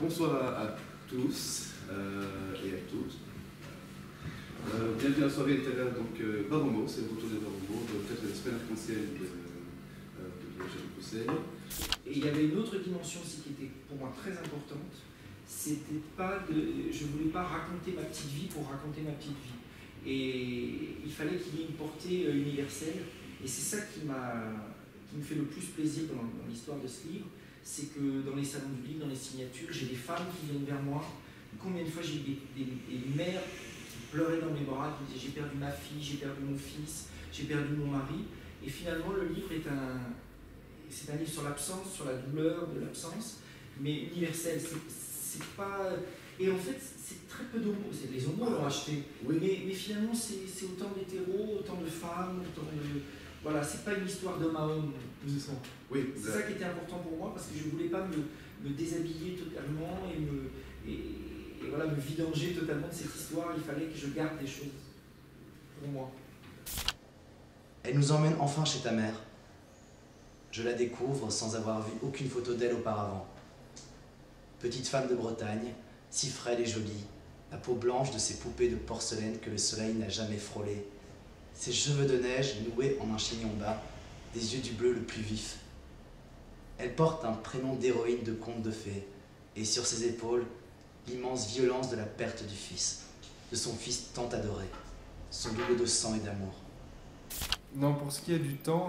Bonsoir à tous et à toutes. Bienvenue à la soirée littéraire Baromo, c'est le retour de Baromo, peut-être la semaine arc-en-ciel de Jean Pousset. Et il y avait une autre dimension aussi qui était pour moi très importante, c'était pas de, je voulais pas raconter ma petite vie pour raconter ma petite vie. Et il fallait qu'il y ait une portée universelle, et c'est ça qui me fait le plus plaisir dans l'histoire de ce livre, c'est que dans les salons du livre, dans les signatures, j'ai des femmes qui viennent vers moi. Combien de fois j'ai eu des mères qui pleuraient dans mes bras, qui disaient j'ai perdu ma fille, j'ai perdu mon fils, j'ai perdu mon mari. Et finalement, le livre c'est un livre sur l'absence, sur la douleur de l'absence, mais universel. C'est pas... Et en fait, c'est très peu d'homos. Les homos l'ont acheté. Oui. Mais finalement, c'est autant d'hétéros, autant de femmes, autant de... Voilà, c'est pas une histoire d'homme à homme, uniquement. Oui, c'est ça qui était important pour moi, parce que je voulais pas me déshabiller totalement et voilà, me vidanger totalement de cette histoire. Il fallait que je garde des choses pour moi. Elle nous emmène enfin chez ta mère. Je la découvre sans avoir vu aucune photo d'elle auparavant. Petite femme de Bretagne, si frêle et jolie, la peau blanche de ces poupées de porcelaine que le soleil n'a jamais frôlées, ses cheveux de neige noués en un chignon bas, des yeux du bleu le plus vif. Elle porte un prénom d'héroïne de conte de fées, et sur ses épaules, l'immense violence de la perte du fils, de son fils tant adoré, son double de sang et d'amour. Non, pour ce qui est du temps,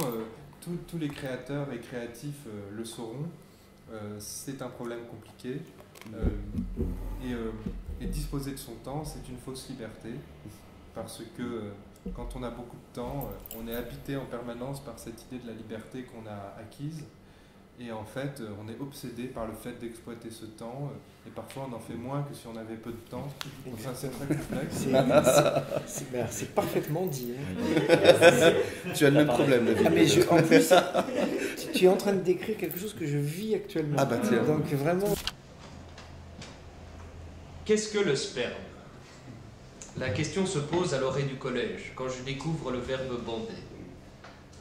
tous les créateurs et créatifs le sauront. C'est un problème compliqué. Et disposer de son temps, c'est une fausse liberté. Parce que quand on a beaucoup de temps, on est habité en permanence par cette idée de la liberté qu'on a acquise. Et en fait, on est obsédé par le fait d'exploiter ce temps. Et parfois, on en fait moins que si on avait peu de temps. Enfin, c'est très complexe. C'est parfaitement dit. Tu as le même problème, David. Ah, mais en plus, tu es en train de décrire quelque chose que je vis actuellement. Ah bah tiens. Donc vraiment... Qu'est-ce que le sperme? La question se pose à l'orée du collège, quand je découvre le verbe bander.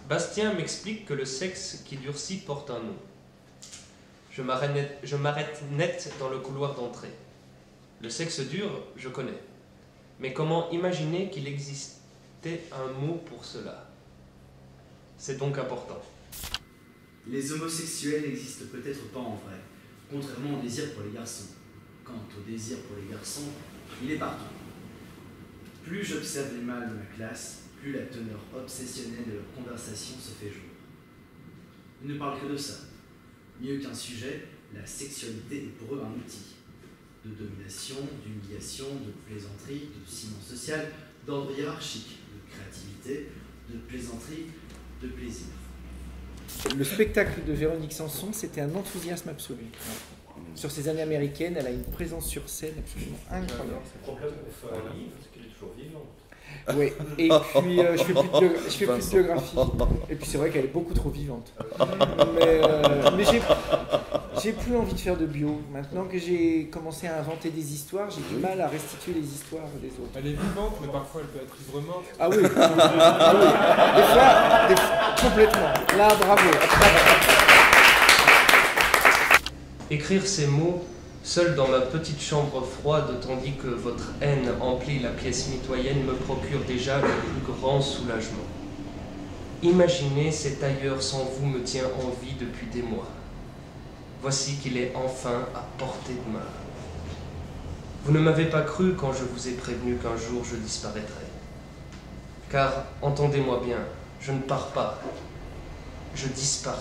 Bastien m'explique que le sexe qui durcit porte un nom. Je m'arrête net dans le couloir d'entrée. Le sexe dur, je connais. Mais comment imaginer qu'il existait un mot pour cela? C'est donc important. Les homosexuels n'existent peut-être pas en vrai, contrairement au désir pour les garçons. Quant au désir pour les garçons, il est partout. Plus j'observe les mâles de ma classe, plus la teneur obsessionnelle de leur conversation se fait jour. Ils ne parlent que de ça. Mieux qu'un sujet, la sexualité est pour eux un outil de domination, d'humiliation, de plaisanterie, de ciment social, d'ordre hiérarchique, de créativité, de plaisanterie, de plaisir. Le spectacle de Véronique Sanson, c'était un enthousiasme absolu. Sur ces années américaines, elle a une présence sur scène absolument incroyable. Le problème qu'on fait un livre, c'est qu'elle est toujours vivante. Oui, et puis je fais plus de biographie. Et puis c'est vrai qu'elle est beaucoup trop vivante. Mais j'ai plus envie de faire de bio. Maintenant que j'ai commencé à inventer des histoires, j'ai du mal à restituer les histoires des autres. Elle est vivante, mais parfois elle peut être ivre-morte. Ah oui, ah oui. Des fois, complètement. Là, bravo. Écrire ces mots, seul dans ma petite chambre froide, tandis que votre haine emplit la pièce mitoyenne, me procure déjà le plus grand soulagement. Imaginer cet ailleurs sans vous me tient en vie depuis des mois. Voici qu'il est enfin à portée de main. Vous ne m'avez pas cru quand je vous ai prévenu qu'un jour je disparaîtrais. Car, entendez-moi bien, je ne pars pas, je disparais.